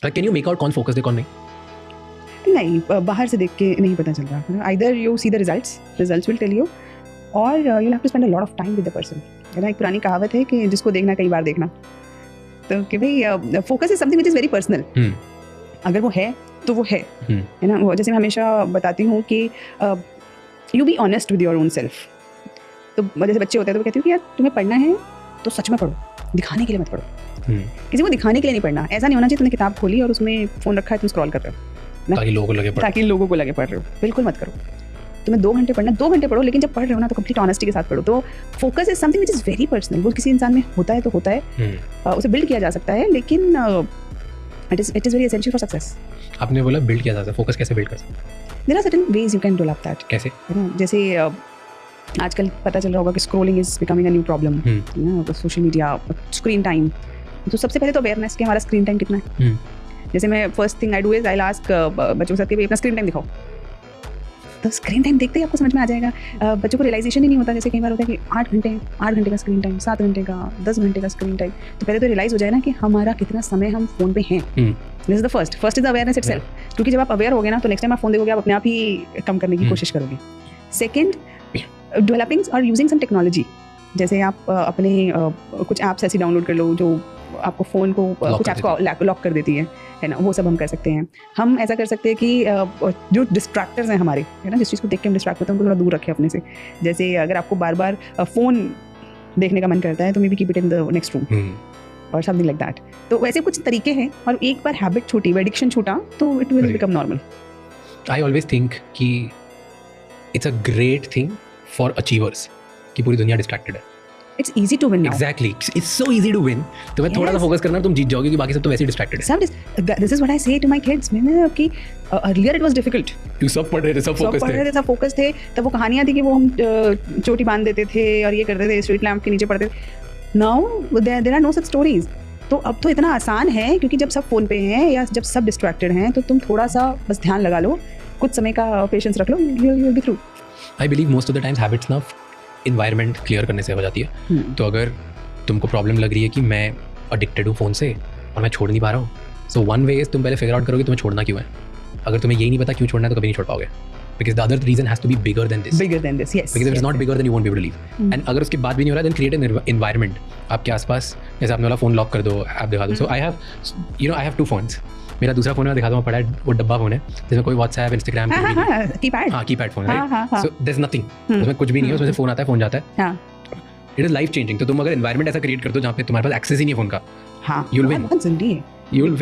Can you make out कौन focus है कौन नहीं? नहीं, बाहर से देख के नहीं पता चल रहा. Either you see the results will tell you, और you have to spend a lot of time with the person. है ना, एक पुरानी कहावत है कि जिसको देखना कई बार देखना. तो कि भाई focus is something which is very personal. अगर वो है तो वो है ना. वो जैसे मैं हमेशा बताती हूँ कि you be honest with your own self. तो जैसे बच्चे होते हैं तो वो कहती हूँ कि यार तुम्हें पढ़ना है तो सच में पढ़ो, दिखाने के लिए मत पढ़ो. किसी को दिखाने के लिए नहीं पढ़ना. ऐसा नहीं होना चाहिए तुमने किताब खोली और उसमें फ़ोन रखा है, तुम स्क्रॉल कर रहे हो ताकि लोगों को लगे पढ़ रहे हो. बिल्कुल मत करो. तुम्हें 2 घंटे पढ़ना, 2 घंटे पढ़ो, लेकिन जब पढ़ रहे हो ना तो कंप्लीट ऑनेस्टी के साथ पढ़ो. तो focus is something which is very personal. वो किसी इंसान में होता है तो होता है, उसे बिल्ड किया जा सकता है, लेकिन it is very essential for success. आपने बोला बिल्ड किया जा सकता है, फोकस कैसे बिल्ड कर सकते हैं? There are certain ways you can develop that. कैसे? जैसे आजकल पता चल रहा होगा कि scrolling is becoming a new problem. Social media, screen time. तो सबसे पहले तो अवेयरनेस कि हमारा स्क्रीन टाइम कितना है. जैसे मैं first thing I do is I ask बच्चों के साथ कि भाई अपना स्क्रीन टाइम दिखाओ. तो स्क्रीन टाइम देखते ही आपको समझ में आ जाएगा. बच्चों को रियलाइजेशन ही नहीं होता. जैसे कई बार होता है कि 8 घंटे का स्क्रीन टाइम, 7 घंटे का, 10 घंटे का स्क्रीन टाइम. तो पहले तो रियलाइज हो जाए ना कि हमारा कितना समय हम फोन पे हैं. This is the first is awareness itself. क्योंकि जब आप अवेयर होगे ना तो नेक्स्ट टाइम आप फोन देखोगे आप अपने आप ही कम करने की कोशिश करोगे. सेकेंड, डेवलपिंग और यूजिंग सम टेक्नोलॉजी. जैसे आप अपने कुछ ऐप्स ऐसी डाउनलोड कर लो जो आपको फ़ोन को कुछ ऐप्स को लॉक कर देती है ना. वो सब हम कर सकते हैं. हम ऐसा कर सकते हैं कि जो डिस्ट्रैक्टर्स हैं हमारे, है ना, जिस चीज़ को देख के हम डिस्ट्रैक्ट होते हैं उनको थोड़ा दूर रखें अपने से. जैसे अगर आपको बार बार फ़ोन देखने का मन करता है तो may be keep it in the next room और समथिंग लाइक दैट. तो वैसे कुछ तरीके हैं, और एक बार हैबिट छूटी, एडिक्शन छूटा तो it will become normal. I always think कि it's a great thing for achievers कि पूरी दुनिया डिस्ट्रैक्टेड है. It's easy to win now. Exactly. It's so easy to win. तुम्हें थोड़ा सा फोकस करना तुम जीत जाओगे, कि बाकी सब तो वैसे ही डिस्ट्रैक्टेड है. This is what I say to my kids. मैंने कि earlier it was difficult. क्यों सब पढ़ रहे थे, सब फोकस थे. तब वो कहानियाँ थी कि वो हम चोटी बांध देते थे और ये करते थे, स्ट्रीट लैम्प के नीचे पढ़ते थे. Now there are no such stories. तो अब तो इतना आसान है क्योंकि जब सब फोन पे हैं या जब सब डिस्ट्रैक्टेड हैं तो तुम थोड़ा सा बस ध्यान लगा लो, कुछ समय का पेशेंस रख लो, you'll be through. I believe most of the times habits ना इन्वायरमेंट क्लियर करने से हो जाती है. तो अगर तुमको प्रॉब्लम लग रही है कि मैं एडिक्टेड हूँ फ़ोन से और मैं छोड़ नहीं पा रहा हूँ, सो वन वे इज़ तुम पहले फिगर आउट करोगे तुम्हें छोड़ना क्यों है. अगर तुम्हें यही नहीं पता क्यों छोड़ना है तो कभी नहीं छोड़ पाओगे, because the other reason has to be bigger than this. Yes. Because if it's not bigger then you won't be able to leave. And अगर उसके बाद भी नहीं हो रहा है then create an environment आपके आसपास. जैसे आपने वाला फ़ोन लॉक कर दो, ऐप दिखा दो. So I have 2 phones. मेरा दूसरा फ़ोन मैं दिखाता हूँ, पड़ा है वो डब्बा फ़ोन है जिसमें कोई व्हाट्सएप, इंस्टाग्राम, कीपैड फ़ोन है. सो देयर इज नथिंग, उसमें कुछ भी नहीं है, उसमें से फ़ोन आता है, फ़ोन जाता है. It is life changing. तो तुम अगर एनवायरनमेंट ऐसा क्रिएट कर दो जहाँ पे तुम्हारे पास एक्सेस ही नहीं है फ़ोन का, यू विल विन.